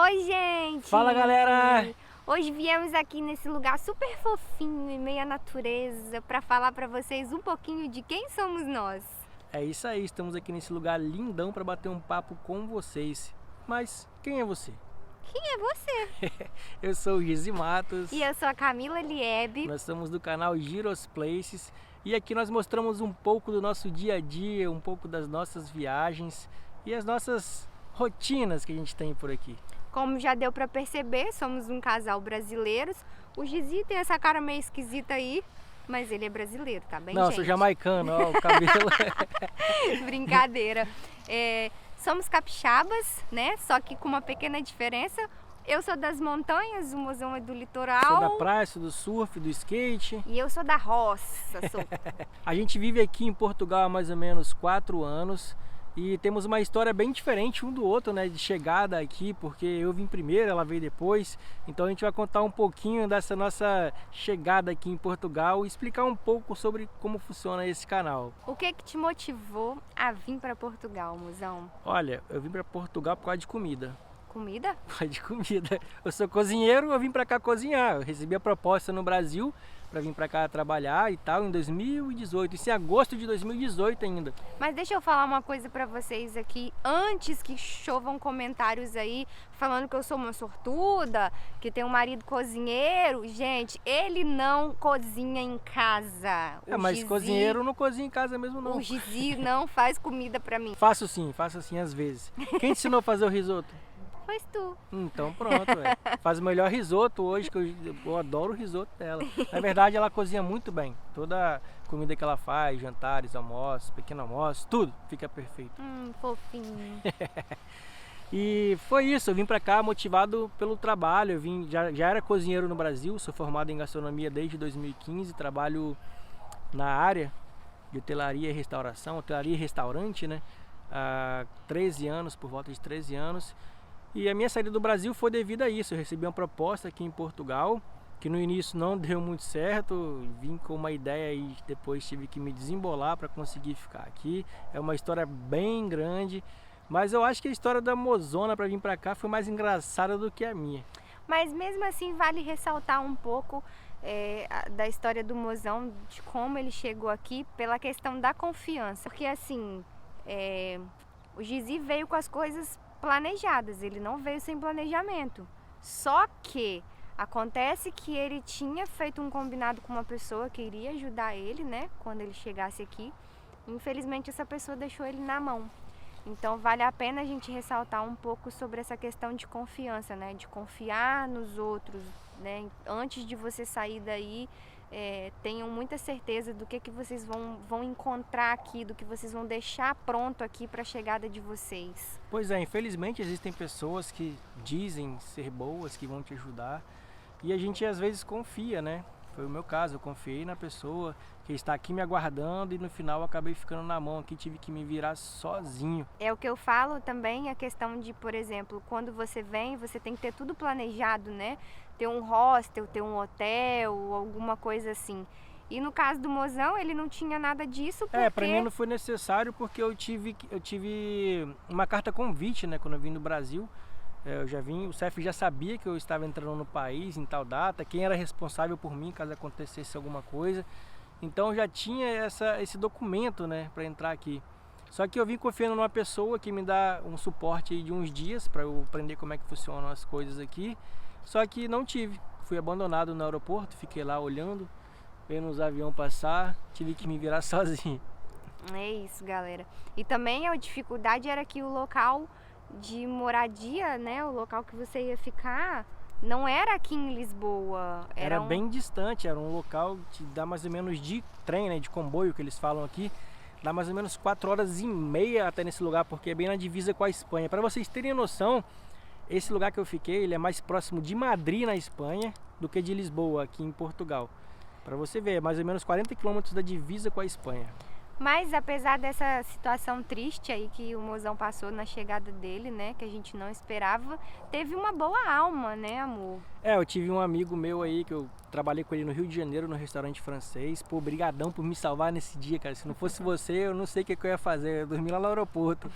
Oi, gente! Fala, galera! Hoje viemos aqui nesse lugar super fofinho, em meio à natureza, para falar para vocês um pouquinho de quem somos nós. É isso aí, estamos aqui nesse lugar lindão para bater um papo com vocês. Mas quem é você? Quem é você? Eu sou o Gizi Matos. E eu sou a Camila Liebe. Nós somos do canal Giros Places e aqui nós mostramos um pouco do nosso dia a dia, um pouco das nossas viagens e as nossas rotinas que a gente tem por aqui. Como já deu para perceber, somos um casal brasileiros. O Gizi tem essa cara meio esquisita aí, mas ele é brasileiro, tá bem, Não, gente? sou jamaicano, ó, o cabelo. Brincadeira. Somos capixabas, né? Só que com uma pequena diferença. Eu sou das montanhas, o mozão é do litoral. Sou da praia, sou do surf, do skate. E eu sou da roça. A gente vive aqui em Portugal há mais ou menos 4 anos. E temos uma história bem diferente um do outro, né, de chegada aqui, porque eu vim primeiro, ela veio depois. Então a gente vai contar um pouquinho dessa nossa chegada aqui em Portugal e explicar um pouco sobre como funciona esse canal. O que te motivou a vir para Portugal, mozão? Olha, eu vim para Portugal por causa de comida. Comida? Por causa de comida. Eu sou cozinheiro, eu vim para cá cozinhar. Eu recebi a proposta no Brasil para vir para cá trabalhar e tal em 2018, isso em agosto de 2018 ainda. Mas deixa eu falar uma coisa para vocês aqui, antes que chovam comentários aí falando que eu sou uma sortuda, que tem um marido cozinheiro. Gente, ele não cozinha em casa. Mas cozinheiro não cozinha em casa mesmo não. O Gizi não faz comida para mim. Faço sim às vezes. Quem te ensinou a fazer o risoto? Pois tu. Então pronto, faz o melhor risoto hoje, que eu adoro o risoto dela. Na verdade ela cozinha muito bem. Toda a comida que ela faz, jantares, almoços, pequeno almoço, tudo fica perfeito. Fofinho. E foi isso, eu vim pra cá motivado pelo trabalho. Eu já era cozinheiro no Brasil, sou formado em gastronomia desde 2015, trabalho na área de hotelaria e restauração, hotelaria e restaurante, né? Há 13 anos, por volta de 13 anos. E a minha saída do Brasil foi devido a isso. Eu recebi uma proposta aqui em Portugal, que no início não deu muito certo. Vim com uma ideia e depois tive que me desembolar para conseguir ficar aqui. É uma história bem grande, mas eu acho que a história da mozona para vir para cá foi mais engraçada do que a minha. Mas mesmo assim vale ressaltar um pouco da história do mozão, de como ele chegou aqui, pela questão da confiança. Porque assim, o Gizi veio com as coisas planejadas, ele não veio sem planejamento. Só que acontece que ele tinha feito um combinado com uma pessoa que iria ajudar ele, né, quando ele chegasse aqui. Infelizmente essa pessoa deixou ele na mão. Então vale a pena a gente ressaltar um pouco sobre essa questão de confiança, né, de confiar nos outros, né, antes de você sair daí. Tenham muita certeza do que vocês vão encontrar aqui, do que vocês vão deixar pronto aqui para a chegada de vocês. Pois é, infelizmente existem pessoas que dizem ser boas, que vão te ajudar, e a gente às vezes confia, né? Foi o meu caso, eu confiei na pessoa que está aqui me aguardando e no final eu acabei ficando na mão aqui, tive que me virar sozinho. É o que eu falo também, a questão de, por exemplo, quando você vem, você tem que ter tudo planejado, né? Ter um hostel, ter um hotel, alguma coisa assim. E no caso do mozão, ele não tinha nada disso porque... Pra mim não foi necessário porque eu tive uma carta convite, né, quando eu vim do Brasil. Eu já vim, o CEF já sabia que eu estava entrando no país em tal data, quem era responsável por mim caso acontecesse alguma coisa. Então já tinha esse documento, né, para entrar aqui. Só que eu vim confiando numa pessoa que me dá um suporte de uns dias para eu aprender como é que funcionam as coisas aqui. Só que não tive, fui abandonado no aeroporto, fiquei lá olhando, vendo os aviões passar, tive que me virar sozinho. É isso, galera. E também a dificuldade era que o local de moradia, né, o local que você ia ficar, não era aqui em Lisboa. Era bem distante, era um local que dá mais ou menos de trem, né, de comboio que eles falam aqui, dá mais ou menos 4 horas e meia até nesse lugar, porque é bem na divisa com a Espanha. Para vocês terem noção, esse lugar que eu fiquei, ele é mais próximo de Madrid, na Espanha, do que de Lisboa, aqui em Portugal. Para você ver, é mais ou menos 40 quilômetros da divisa com a Espanha. Mas apesar dessa situação triste aí que o mozão passou na chegada dele, né, que a gente não esperava, teve uma boa alma, né, amor? Eu tive um amigo meu aí que eu trabalhei com ele no Rio de Janeiro, no restaurante francês. Pô, brigadão por me salvar nesse dia, cara. Se não fosse você, eu não sei o que eu ia fazer. Eu dormi lá no aeroporto.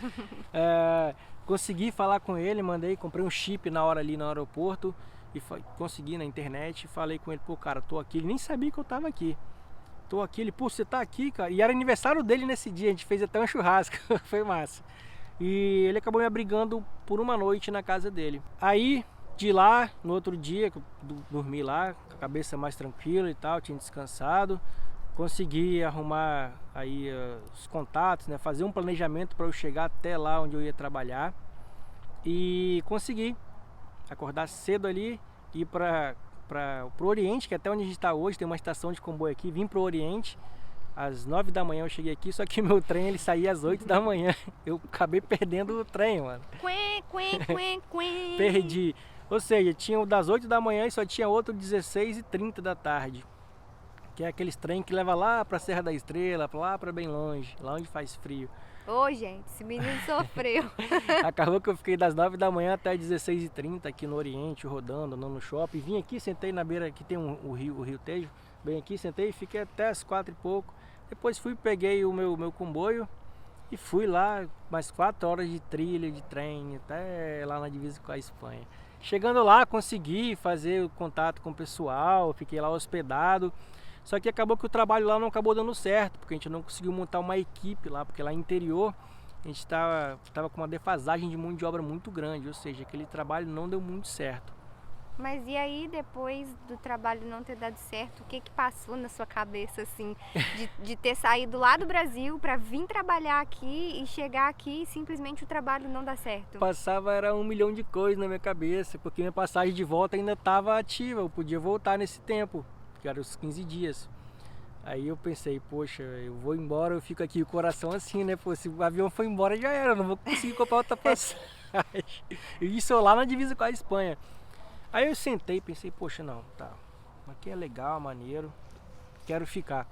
Consegui falar com ele, comprei um chip na hora ali no aeroporto e consegui na internet, falei com ele, pô, cara, tô aqui. Ele nem sabia que eu tava aqui. Tô aqui, ele, pô, você tá aqui, cara? E era aniversário dele nesse dia, a gente fez até um churrasco, foi massa. E ele acabou me abrigando por uma noite na casa dele. Aí, de lá, no outro dia, que eu dormi lá, com a cabeça mais tranquila e tal, tinha descansado. Consegui arrumar aí os contatos, né? Fazer um planejamento para eu chegar até lá onde eu ia trabalhar. E consegui acordar cedo ali, ir para o Oriente, que é até onde a gente está hoje, tem uma estação de comboio aqui. Vim para o Oriente, às 9 da manhã eu cheguei aqui, só que meu trem ele saía às 8 da manhã. Eu acabei perdendo o trem, mano. Perdi. Ou seja, tinha o das 8 da manhã e só tinha outro 16h30 da tarde. Que é aqueles trem que leva lá pra Serra da Estrela, lá pra bem longe, lá onde faz frio. Ô, gente, esse menino sofreu. Acabou que eu fiquei das 9 da manhã até 16h30 aqui no Oriente, rodando, andando no shopping. Vim aqui, sentei na beira, que tem o rio Tejo. Bem aqui, sentei e fiquei até as 4 e pouco. Depois peguei o meu comboio e fui lá, mais 4 horas de trilha, de trem, até lá na divisa com a Espanha. Chegando lá, consegui fazer o contato com o pessoal, fiquei lá hospedado. Só que acabou que o trabalho lá não acabou dando certo, porque a gente não conseguiu montar uma equipe lá, porque lá no interior a gente estava com uma defasagem de mão de obra muito grande, ou seja, aquele trabalho não deu muito certo. Mas e aí, depois do trabalho não ter dado certo, o que passou na sua cabeça, assim, de ter saído lá do Brasil para vir trabalhar aqui e chegar aqui e simplesmente o trabalho não dar certo? Passava, era 1 milhão de coisas na minha cabeça, porque minha passagem de volta ainda estava ativa, eu podia voltar nesse tempo, que era os 15 dias. Aí eu pensei, poxa, eu vou embora, eu fico aqui, o coração assim, né? Pô, se o avião foi embora já era, eu não vou conseguir comprar outra passagem. E isso lá na divisa com a Espanha. Aí eu sentei e pensei, poxa, não, tá, aqui é legal, maneiro, quero ficar.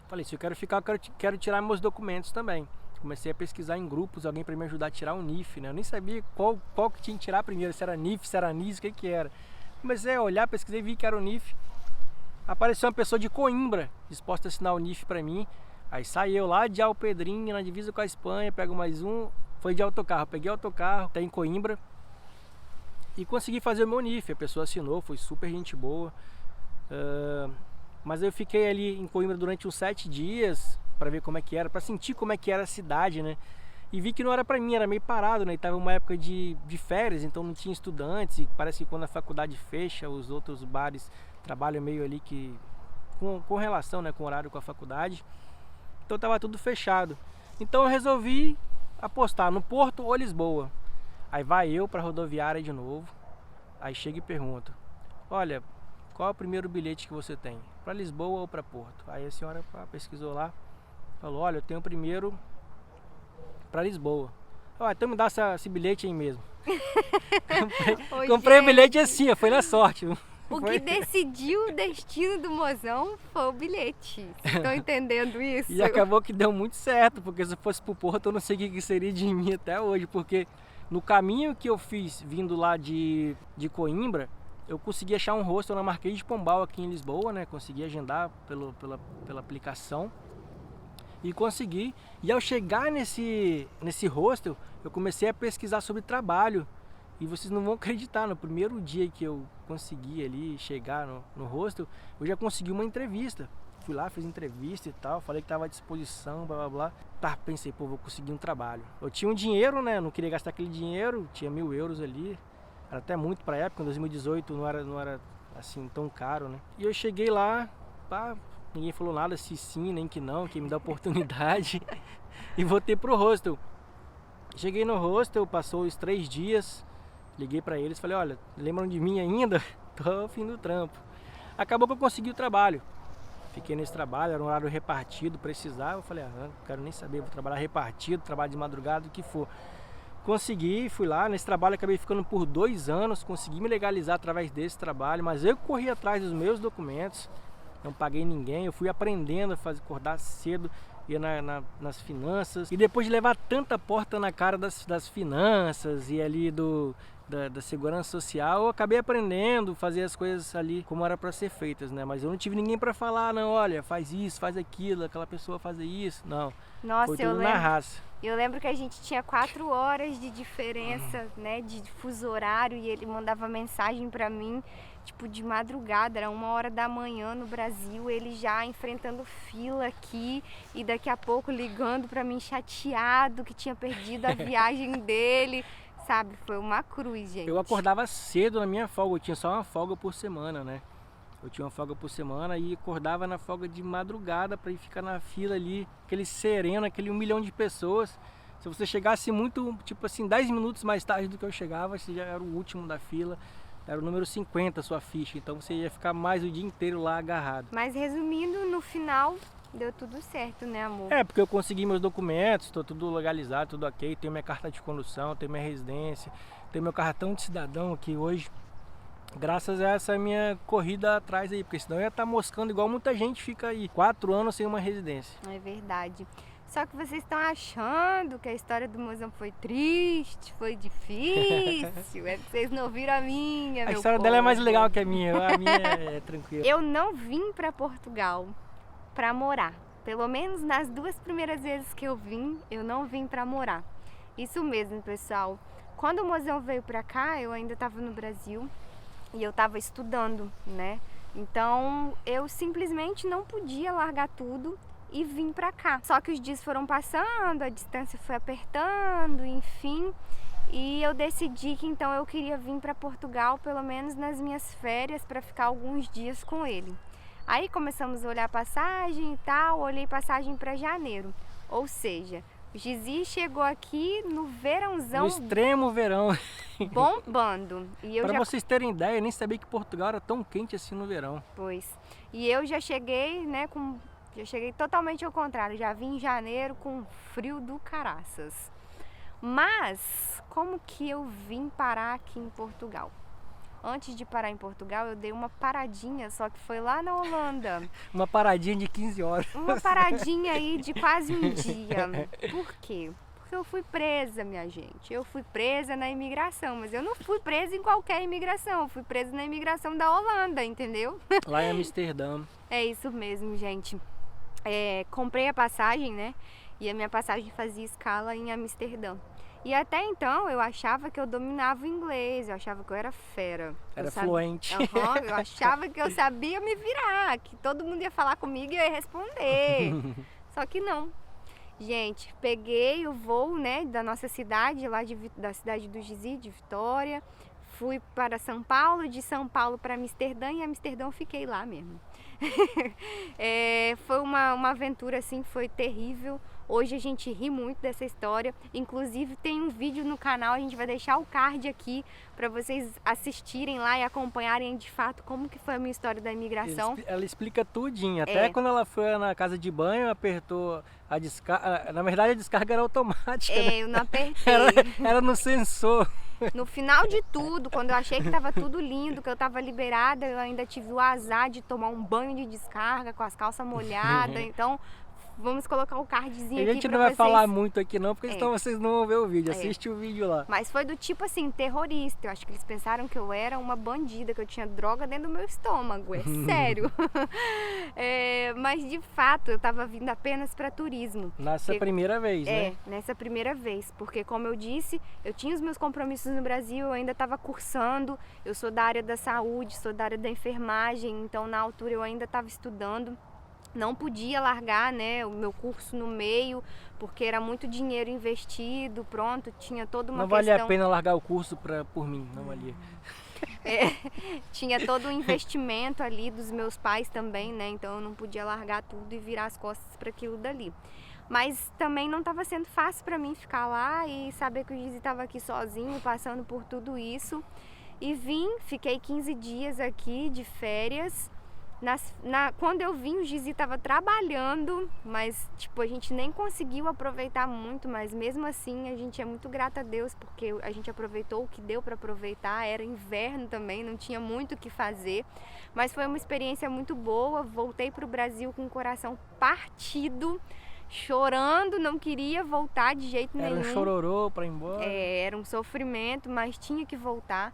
Falei, se eu quero ficar, eu quero tirar meus documentos também. Comecei a pesquisar em grupos, alguém para me ajudar a tirar o NIF, né? Eu nem sabia qual que tinha que tirar primeiro, se era NIF, se era NIS, o que era. Comecei a olhar, pesquisei, vi que era o NIF. Apareceu uma pessoa de Coimbra disposta a assinar o NIF para mim. Aí saí eu lá de Alpedrinha, na divisa com a Espanha, pego mais um, foi de autocarro. Peguei o autocarro, até em Coimbra, e consegui fazer o meu NIF. A pessoa assinou, foi super gente boa. Mas eu fiquei ali em Coimbra durante uns 7 dias para ver como é que era, para sentir como é que era a cidade, né? E vi que não era para mim, era meio parado, né? E tava uma época de férias, então não tinha estudantes. E parece que quando a faculdade fecha, os outros bares trabalham meio ali que com relação, né, com o horário com a faculdade. Então tava tudo fechado. Então eu resolvi apostar no Porto ou Lisboa. Aí vai eu para a rodoviária de novo. Aí chega e pergunta: olha, qual é o primeiro bilhete que você tem? Para Lisboa ou para Porto? Aí a senhora pesquisou lá, falou: olha, eu tenho o primeiro para Lisboa. Então me dá esse bilhete aí mesmo. Comprei o bilhete assim, foi na sorte. O que decidiu o destino do mozão foi o bilhete. Vocês estão entendendo isso? E acabou que deu muito certo, porque se eu fosse pro Porto eu não sei o que seria de mim até hoje, porque no caminho que eu fiz vindo lá de Coimbra, eu consegui achar um hostel na Marquês de Pombal aqui em Lisboa, né? Consegui agendar pela aplicação e consegui. E ao chegar nesse hostel, eu comecei a pesquisar sobre trabalho. E vocês não vão acreditar, no primeiro dia que eu consegui ali chegar no hostel, eu já consegui uma entrevista. Fui lá, fiz entrevista e tal, falei que estava à disposição, blá blá blá. Tá, pensei, pô, vou conseguir um trabalho. Eu tinha um dinheiro, né? Não queria gastar aquele dinheiro, tinha 1.000 euros ali. Era até muito pra época, em 2018 não era assim tão caro, né? E eu cheguei lá, pá, ninguém falou nada, se sim, nem que não, que me dá oportunidade. E voltei pro hostel. Cheguei no hostel, passou os 3 dias. Liguei pra eles, falei: olha, lembram de mim ainda? Tô ao fim do trampo. Acabou que eu consegui o trabalho. Fiquei nesse trabalho, era um horário repartido, precisava. Eu falei: não quero nem saber, vou trabalhar repartido, trabalho de madrugada, o que for. Consegui, fui lá, nesse trabalho acabei ficando por 2 anos, consegui me legalizar através desse trabalho, mas eu corri atrás dos meus documentos, não paguei ninguém, eu fui aprendendo a acordar cedo, ia nas finanças. E depois de levar tanta porta na cara das finanças e ali da segurança social, eu acabei aprendendo a fazer as coisas ali como era para ser feitas, né? Mas eu não tive ninguém para falar, não, olha, faz isso, faz aquilo, aquela pessoa fazer isso, não. Nossa, foi tudo na raça. E eu lembro que a gente tinha 4 horas de diferença, né, de fuso horário, e ele mandava mensagem pra mim, tipo, de madrugada, era 1h da manhã no Brasil, ele já enfrentando fila aqui, e daqui a pouco ligando pra mim chateado que tinha perdido a viagem dele, sabe? Foi uma cruz, gente. Eu acordava cedo na minha folga, eu tinha só uma folga por semana, né? Eu tinha uma folga por semana e acordava na folga de madrugada para ir ficar na fila ali, aquele sereno, aquele 1 milhão de pessoas. Se você chegasse muito, tipo assim, 10 minutos mais tarde do que eu chegava, você já era o último da fila, era o número 50 a sua ficha, então você ia ficar mais o dia inteiro lá agarrado. Mas resumindo, no final deu tudo certo, né, amor? É, porque eu consegui meus documentos, estou tudo legalizado, tudo ok, tenho minha carta de condução, tenho minha residência, tenho meu cartão de cidadão aqui hoje. Graças a essa minha corrida atrás aí, porque senão eu ia estar moscando igual muita gente fica aí, 4 anos sem uma residência. É verdade. Só que vocês estão achando que a história do mozão foi triste, foi difícil, é que vocês não viram a minha, A história dela é mais legal que a minha é tranquila. Eu não vim para Portugal para morar. Pelo menos nas 2 primeiras vezes que eu não vim para morar. Isso mesmo, pessoal. Quando o mozão veio para cá, eu ainda estava no Brasil. E eu estava estudando, né? Então eu simplesmente não podia largar tudo e vim pra cá. Só que os dias foram passando, a distância foi apertando, enfim. E eu decidi que então eu queria vir para Portugal, pelo menos nas minhas férias, para ficar alguns dias com ele. Aí começamos a olhar passagem e tal, olhei passagem para janeiro. Ou seja, o Gizi chegou aqui no verãozão. No extremo verão. Bombando. E eu Para vocês terem ideia, eu nem sabia que Portugal era tão quente assim no verão. Pois. E eu já cheguei, né, já cheguei totalmente ao contrário. Já vim em janeiro com frio do caraças. Mas, como que eu vim parar aqui em Portugal? Antes de parar em Portugal, eu dei uma paradinha, só que foi lá na Holanda. Uma paradinha de 15 horas. Uma paradinha aí de quase um dia. Por quê? Porque eu fui presa, minha gente. Eu fui presa na imigração, mas eu não fui presa em qualquer imigração. Eu fui presa na imigração da Holanda, entendeu? Lá em Amsterdã. É isso mesmo, gente. Comprei a passagem, né? E a minha passagem fazia escala em Amsterdã. E até então eu achava que eu dominava o inglês, eu achava que eu era fera. Era fluente. Eu achava que eu sabia me virar, que todo mundo ia falar comigo e eu ia responder. Só que não. Gente, peguei o voo, né, da nossa cidade, lá da cidade do Gizi, de Vitória. Fui para São Paulo, de São Paulo para Amsterdã, e em Amsterdã eu fiquei lá mesmo. Foi uma aventura assim, foi terrível. Hoje a gente ri muito dessa história. Inclusive tem um vídeo no canal, a gente vai deixar o card aqui para vocês assistirem lá e acompanharem de fato como que foi a minha história da imigração. Ela explica tudinho. Até quando ela foi na casa de banho, apertou a descarga. Na verdade a descarga era automática. Né? Eu não apertei. Era no sensor. No final de tudo, quando eu achei que estava tudo lindo, que eu estava liberada, eu ainda tive o azar de tomar um banho de descarga com as calças molhadas. Então, vamos colocar o cardzinho aqui. A gente não vai falar muito aqui não, porque senão vocês não vão ver o vídeo. Assiste o vídeo lá. Mas foi do tipo assim, terrorista. Eu acho que eles pensaram que eu era uma bandida, que eu tinha droga dentro do meu estômago. É sério. Mas de fato, eu estava vindo apenas para turismo. Nessa primeira vez, né? Nessa primeira vez. Porque, como eu disse, eu tinha os meus compromissos no Brasil, eu ainda estava cursando. Eu sou da área da saúde, sou da área da enfermagem. Então, na altura, eu ainda estava estudando. Não podia largar, né, o meu curso no meio, porque era muito dinheiro investido, pronto, tinha toda uma questão... Não valia a pena largar o curso por mim, não valia. Tinha todo o investimento ali dos meus pais também, né, então eu não podia largar tudo e virar as costas para aquilo dali. Mas também não estava sendo fácil para mim ficar lá e saber que o Gizi estava aqui sozinho, passando por tudo isso. E fiquei 15 dias aqui de férias. Quando eu vim, o Gizi estava trabalhando, mas tipo, a gente nem conseguiu aproveitar muito, mas mesmo assim a gente é muito grata a Deus, porque a gente aproveitou o que deu para aproveitar. Era inverno também, não tinha muito o que fazer, mas foi uma experiência muito boa. Voltei para o Brasil com o coração partido, chorando, não queria voltar de jeito nenhum. Era um chororô para ir embora. Era um sofrimento, mas tinha que voltar.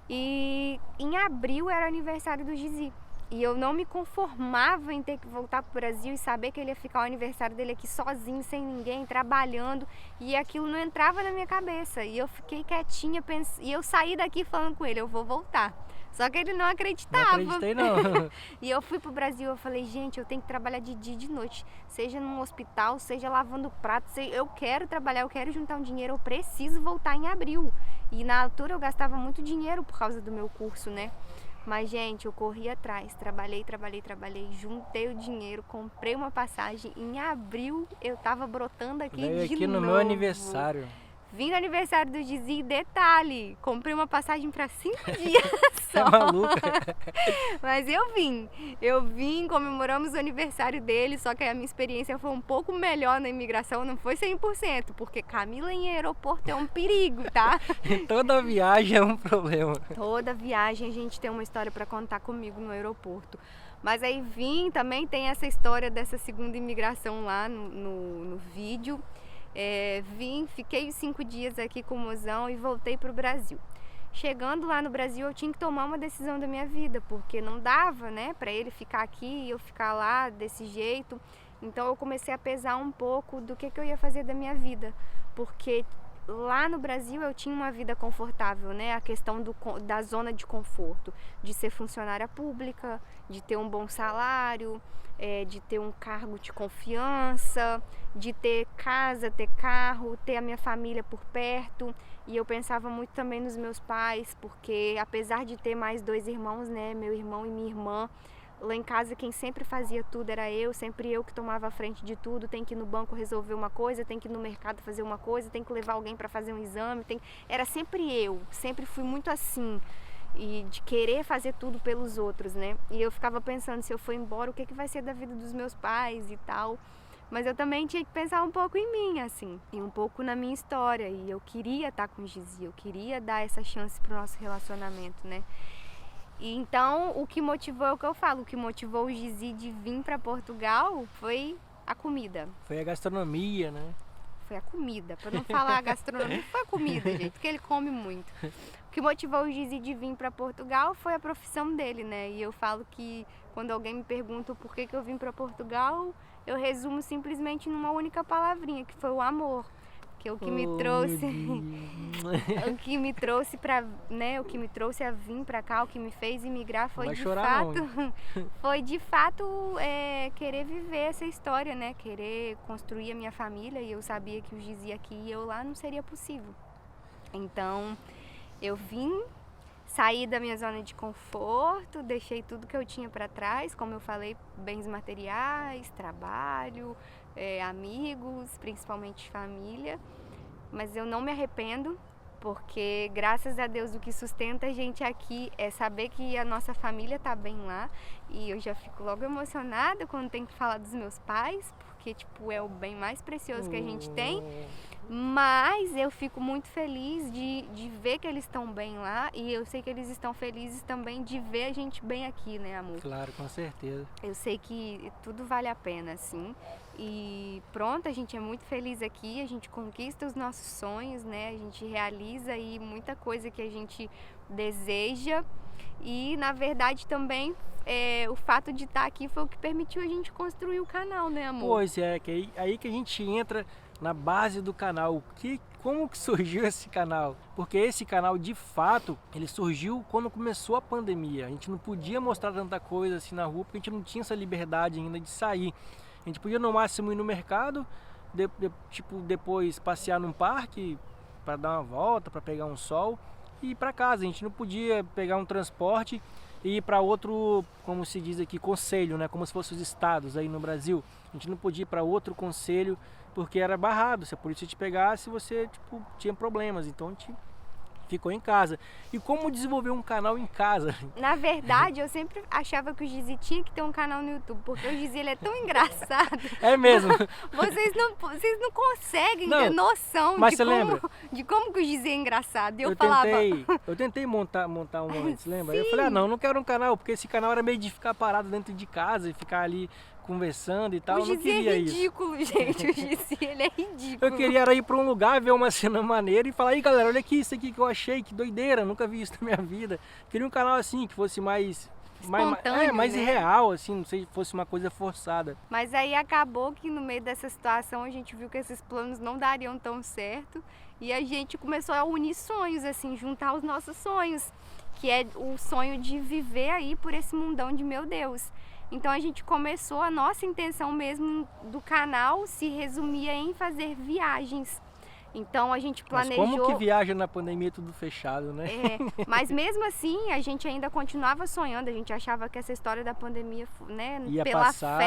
E em abril era aniversário do Gizi. E eu não me conformava em ter que voltar pro Brasil e saber que ele ia ficar o aniversário dele aqui sozinho, sem ninguém, trabalhando. E aquilo não entrava na minha cabeça. E eu fiquei quietinha, e eu saí daqui falando com ele, eu vou voltar. Só que ele não acreditava. Não acreditei não. E eu fui pro Brasil, eu falei, gente, eu tenho que trabalhar de dia e de noite. Seja num hospital, seja lavando prato, eu quero trabalhar, eu quero juntar um dinheiro, eu preciso voltar em abril. E na altura eu gastava muito dinheiro por causa do meu curso, né? Mas, gente, eu corri atrás, trabalhei, juntei o dinheiro, comprei uma passagem. Em abril eu tava brotando aqui de novo. Aqui no meu aniversário. Vim no aniversário do Gizi, detalhe, comprei uma passagem para 5 dias só. É maluca. Mas eu vim, comemoramos o aniversário dele, só que a minha experiência foi um pouco melhor na imigração, não foi 100%, porque Camila em aeroporto é um perigo, tá? Toda viagem é um problema. Toda viagem a gente tem uma história para contar comigo no aeroporto. Mas aí também tem essa história dessa segunda imigração lá no vídeo. Fiquei 5 dias aqui com o mozão e voltei para o Brasil. Chegando lá no Brasil, eu tinha que tomar uma decisão da minha vida, porque não dava, né, para ele ficar aqui e eu ficar lá desse jeito. Então eu comecei a pesar um pouco do que eu ia fazer da minha vida, porque lá no Brasil eu tinha uma vida confortável, né? A questão da zona de conforto, de ser funcionária pública, de ter um bom salário, de ter um cargo de confiança, de ter casa, ter carro, ter a minha família por perto. E eu pensava muito também nos meus pais, porque apesar de ter mais 2 irmãos, né? Meu irmão e minha irmã, lá em casa quem sempre fazia tudo era eu, sempre eu que tomava a frente de tudo. Tem que ir no banco resolver uma coisa, tem que ir no mercado fazer uma coisa, tem que levar alguém para fazer um exame, era sempre eu, sempre fui muito assim, e de querer fazer tudo pelos outros, né? E eu ficava pensando, se eu for embora, o que vai ser da vida dos meus pais e tal. Mas eu também tinha que pensar um pouco em mim, assim, e um pouco na minha história, e eu queria estar com o Gizi, eu queria dar essa chance pro nosso relacionamento, né? E então, o que motivou, é o que eu falo, o que motivou o Gizi de vir para Portugal foi a comida. Foi a gastronomia, né? Foi a comida, para não falar a gastronomia, foi a comida, gente, porque ele come muito. O que motivou o Gizi de vir para Portugal foi a profissão dele, né? E eu falo que quando alguém me pergunta por que eu vim para Portugal, eu resumo simplesmente numa única palavrinha, que foi o amor. Que o que me trouxe, o que me trouxe para, né, o que me trouxe a vir para cá, o que me fez emigrar foi de fato querer viver essa história, né, querer construir a minha família, e eu sabia que o Gizi aqui e eu lá não seria possível. Então, eu vim, saí da minha zona de conforto, deixei tudo que eu tinha para trás, como eu falei, bens materiais, trabalho, amigos, principalmente família, mas eu não me arrependo, porque graças a Deus o que sustenta a gente aqui é saber que a nossa família tá bem lá, e eu já fico logo emocionada quando tenho que falar dos meus pais, porque tipo, é o bem mais precioso que a gente tem. Mas eu fico muito feliz de ver que eles estão bem lá, e eu sei que eles estão felizes também de ver a gente bem aqui, né, amor? Claro, com certeza. Eu sei que tudo vale a pena, assim. E pronto, a gente é muito feliz aqui, a gente conquista os nossos sonhos, né? A gente realiza aí muita coisa que a gente deseja. E na verdade também o fato de estar aqui foi o que permitiu a gente construir o canal, né, amor? Pois é, que aí que a gente entra na base do canal. Como que surgiu esse canal? Porque esse canal, de fato, ele surgiu quando começou a pandemia. A gente não podia mostrar tanta coisa assim na rua, porque a gente não tinha essa liberdade ainda de sair. A gente podia no máximo ir no mercado, depois passear num parque para dar uma volta, para pegar um sol e ir para casa. A gente não podia pegar um transporte e ir para outro, como se diz aqui, concelho, né? Como se fossem os estados aí no Brasil. A gente não podia ir para outro concelho porque era barrado. Se a polícia te pegasse, você tinha problemas. Então a gente ficou em casa. E como desenvolver um canal em casa? Na verdade, eu sempre achava que o Gizi tinha que ter um canal no YouTube, porque o Gizi ele é tão engraçado. É mesmo? Vocês não conseguem ter noção de como que o Gizi é engraçado. E eu tentei montar um antes, lembra? Eu falei, não quero um canal, porque esse canal era meio de ficar parado dentro de casa e ficar ali conversando e tal. O Gizi é ridículo, gente. O Gizi, ele é ridículo. Eu queria ir para um lugar, ver uma cena maneira e falar, aí galera, olha aqui, isso aqui que eu achei, que doideira, nunca vi isso na minha vida. Queria um canal assim, que fosse mais espontâneo, mais né? irreal, assim, não sei se fosse uma coisa forçada. Mas aí acabou que no meio dessa situação a gente viu que esses planos não dariam tão certo e a gente começou a unir sonhos, assim, juntar os nossos sonhos, que é o sonho de viver aí por esse mundão de meu Deus. Então a gente começou, a nossa intenção mesmo do canal se resumia em fazer viagens. Então a gente planejou... Mas como que viaja na pandemia tudo fechado, né? Mas mesmo assim a gente ainda continuava sonhando, a gente achava que essa história da pandemia, né, Ia pela passar.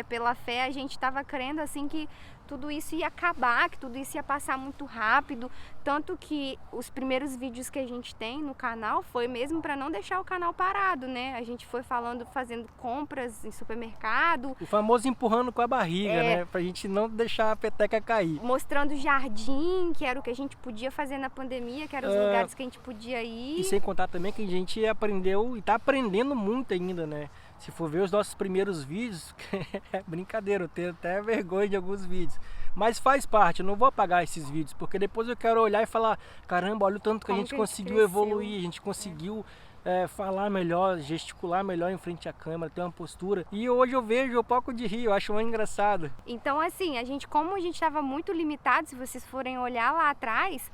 pela fé a gente estava crendo assim que tudo isso ia acabar, que tudo isso ia passar muito rápido, tanto que os primeiros vídeos que a gente tem no canal foi mesmo para não deixar o canal parado, né? A gente foi fazendo compras em supermercado. O famoso empurrando com a barriga, né? Pra gente não deixar a peteca cair. Mostrando jardim, que era o que a gente podia fazer na pandemia, que eram os lugares que a gente podia ir. E sem contar também que a gente aprendeu e tá aprendendo muito ainda, né? Se for ver os nossos primeiros vídeos, é brincadeira, eu tenho até vergonha de alguns vídeos. Mas faz parte, eu não vou apagar esses vídeos, porque depois eu quero olhar e falar, caramba, olha o tanto que a gente conseguiu evoluir, a gente conseguiu falar melhor, gesticular melhor em frente à câmera, ter uma postura. E hoje eu vejo, eu poco de rir, eu acho muito engraçado. Então assim, como a gente estava muito limitado, se vocês forem olhar lá atrás,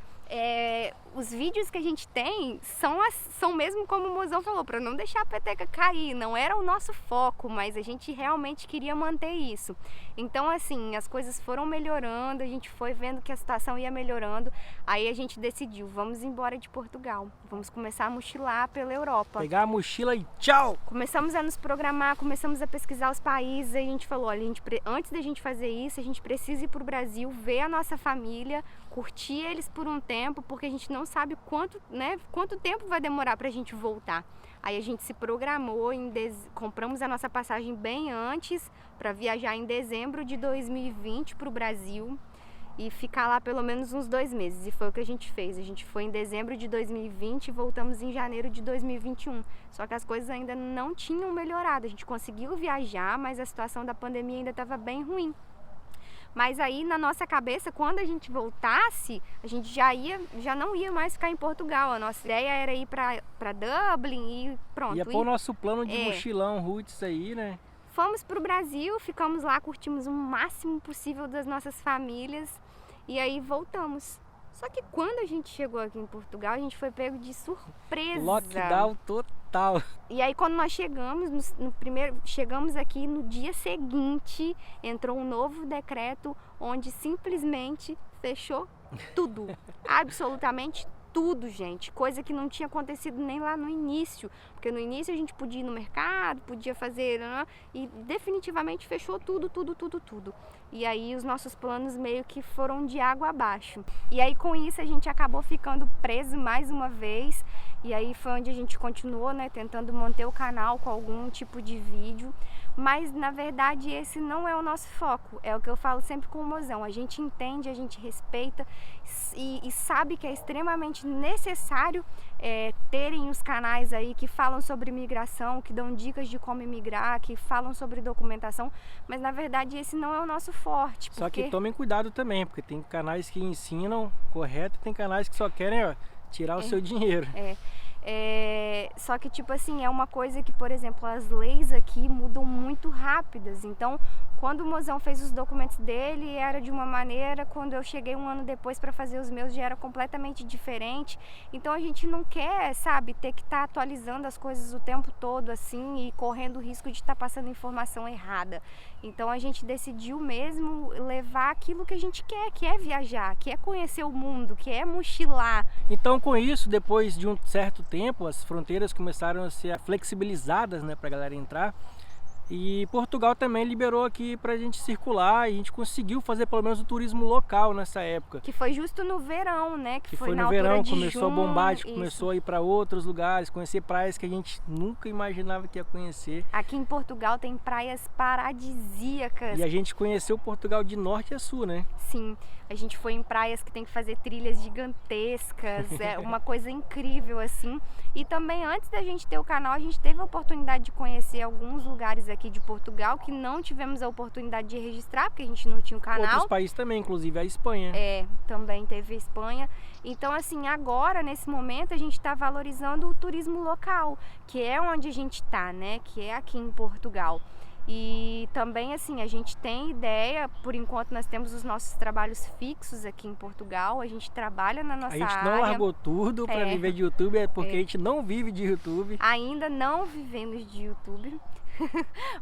os vídeos que a gente tem são mesmo como o Mozão falou, para não deixar a peteca cair, não era o nosso foco, mas a gente realmente queria manter isso. Então assim, as coisas foram melhorando, a gente foi vendo que a situação ia melhorando, aí a gente decidiu, vamos embora de Portugal, vamos começar a mochilar pela Europa. Pegar a mochila e tchau! Começamos a nos programar, começamos a pesquisar os países, a gente falou, olha, antes da gente fazer isso, a gente precisa ir para o Brasil, ver a nossa família, curtir eles por um tempo, porque a gente não sabe quanto tempo vai demorar para a gente voltar. Aí a gente se programou, compramos a nossa passagem bem antes para viajar em dezembro de 2020 para o Brasil e ficar lá pelo menos uns 2 meses. E foi o que a gente fez. A gente foi em dezembro de 2020 e voltamos em janeiro de 2021. Só que as coisas ainda não tinham melhorado. A gente conseguiu viajar, mas a situação da pandemia ainda estava bem ruim. Mas aí na nossa cabeça, quando a gente voltasse, a gente já não ia mais ficar em Portugal. A nossa ideia era ir para Dublin e pronto. Ia pôr o nosso plano de mochilão roots aí, né? Fomos para o Brasil, ficamos lá, curtimos o máximo possível das nossas famílias e aí voltamos. Só que quando a gente chegou aqui em Portugal, a gente foi pego de surpresa. Lockdown total. E aí quando nós chegamos aqui, no dia seguinte, entrou um novo decreto onde simplesmente fechou tudo. Absolutamente tudo, gente. Coisa que não tinha acontecido nem lá no início. Porque no início a gente podia ir no mercado, podia fazer... E definitivamente fechou tudo. E aí os nossos planos meio que foram de água abaixo. E aí com isso a gente acabou ficando preso mais uma vez. E aí foi onde a gente continuou, né, tentando manter o canal com algum tipo de vídeo. Mas na verdade esse não é o nosso foco. É o que eu falo sempre com o Mozão. A gente entende, a gente respeita e sabe que é extremamente necessário terem os canais aí que falam sobre imigração, que dão dicas de como imigrar, que falam sobre documentação, mas na verdade esse não é o nosso forte. Só que tomem cuidado também, porque tem canais que ensinam correto e tem canais que só querem tirar o seu dinheiro. Só que tipo assim, é uma coisa que, por exemplo, as leis aqui mudam muito rápidas. Então, quando o Mozão fez os documentos dele, era de uma maneira, quando eu cheguei um ano depois para fazer os meus, já era completamente diferente. Então a gente não quer, sabe, ter que estar atualizando as coisas o tempo todo assim e correndo o risco de estar passando informação errada. Então a gente decidiu mesmo levar aquilo que a gente quer, que é viajar, que é conhecer o mundo, que é mochilar. Então com isso, depois de um certo tempo, as fronteiras começaram a ser flexibilizadas, né, para a galera entrar. E Portugal também liberou aqui pra gente circular e a gente conseguiu fazer pelo menos o turismo local nessa época. Que foi justo no verão, né? Que foi no verão, começou a bombar, a gente começou a ir para outros lugares, conhecer praias que a gente nunca imaginava que ia conhecer. Aqui em Portugal tem praias paradisíacas. E a gente conheceu Portugal de norte a sul, né? Sim, a gente foi em praias que tem que fazer trilhas gigantescas, é uma coisa incrível assim. E também antes da gente ter o canal, a gente teve a oportunidade de conhecer alguns lugares aqui aqui de Portugal que não tivemos a oportunidade de registrar, porque a gente não tinha o canal. Outros países também, inclusive a Espanha. Também teve a Espanha. Então, assim, agora, nesse momento, a gente está valorizando o turismo local, que é onde a gente está, né? Que é aqui em Portugal. E também, assim, a gente tem ideia, por enquanto nós temos os nossos trabalhos fixos aqui em Portugal, a gente trabalha na nossa área. A gente não largou tudo para viver de YouTube, porque a gente não vive de YouTube. Ainda não vivemos de YouTube.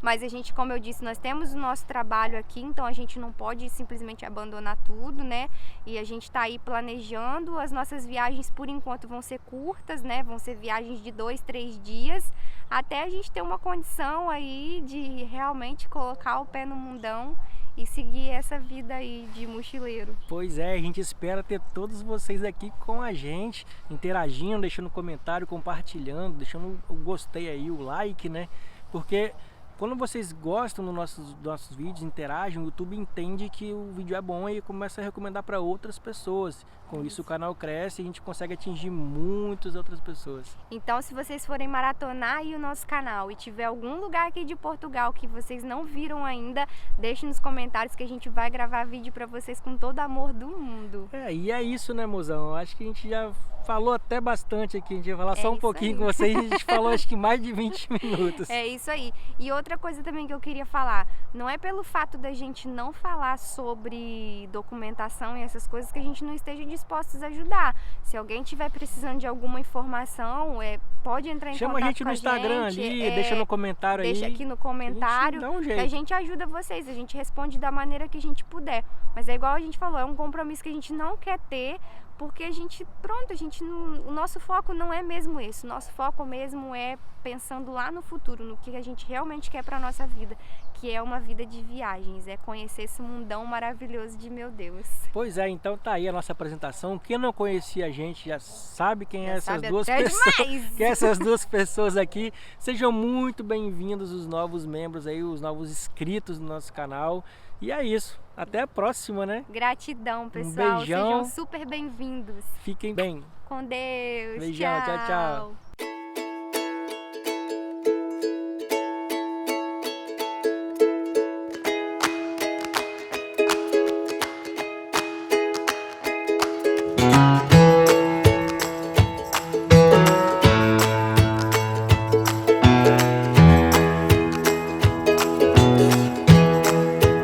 Mas a gente, como eu disse, nós temos o nosso trabalho aqui, então a gente não pode simplesmente abandonar tudo, né? E a gente está aí planejando. As nossas viagens, por enquanto, vão ser curtas, né? Vão ser viagens de 2, 3 dias, até a gente ter uma condição aí de realmente colocar o pé no mundão e seguir essa vida aí de mochileiro. Pois é, a gente espera ter todos vocês aqui com a gente, interagindo, deixando comentário, compartilhando, deixando o gostei aí, o like, né? Porque quando vocês gostam dos nossos vídeos, interagem, o YouTube entende que o vídeo é bom e começa a recomendar para outras pessoas. Com isso o canal cresce e a gente consegue atingir muitas outras pessoas. Então, se vocês forem maratonar aí o nosso canal e tiver algum lugar aqui de Portugal que vocês não viram ainda, deixe nos comentários que a gente vai gravar vídeo para vocês com todo amor do mundo. E é isso, né, mozão? Acho que a gente já falou até bastante aqui, a gente vai falar só um pouquinho aí com vocês, a gente falou acho que mais de 20 minutos. É isso aí. E outra coisa também que eu queria falar, não é pelo fato da gente não falar sobre documentação e essas coisas que a gente não esteja dispostos a ajudar. Se alguém estiver precisando de alguma informação, pode entrar em contato com a gente. Chama a gente no Instagram ali, deixa no comentário aí. Deixa aqui no comentário, dá um jeito. que a gente ajuda vocês, a gente responde da maneira que a gente puder. Mas é igual a gente falou, é um compromisso que a gente não quer ter, porque a gente, o nosso foco não é mesmo esse, o nosso foco mesmo é pensando lá no futuro, no que a gente realmente quer para nossa vida, que é uma vida de viagens, é conhecer esse mundão maravilhoso de meu Deus. Pois é, então tá aí a nossa apresentação. Quem não conhecia a gente já sabe quem é essas duas pessoas aqui. Sejam muito bem-vindos os novos membros aí, os novos inscritos no nosso canal. E é isso. Até a próxima, né? Gratidão, pessoal. Um beijão. Sejam super bem-vindos. Fiquem bem. Com Deus. Beijão. Tchau, tchau. Tchau.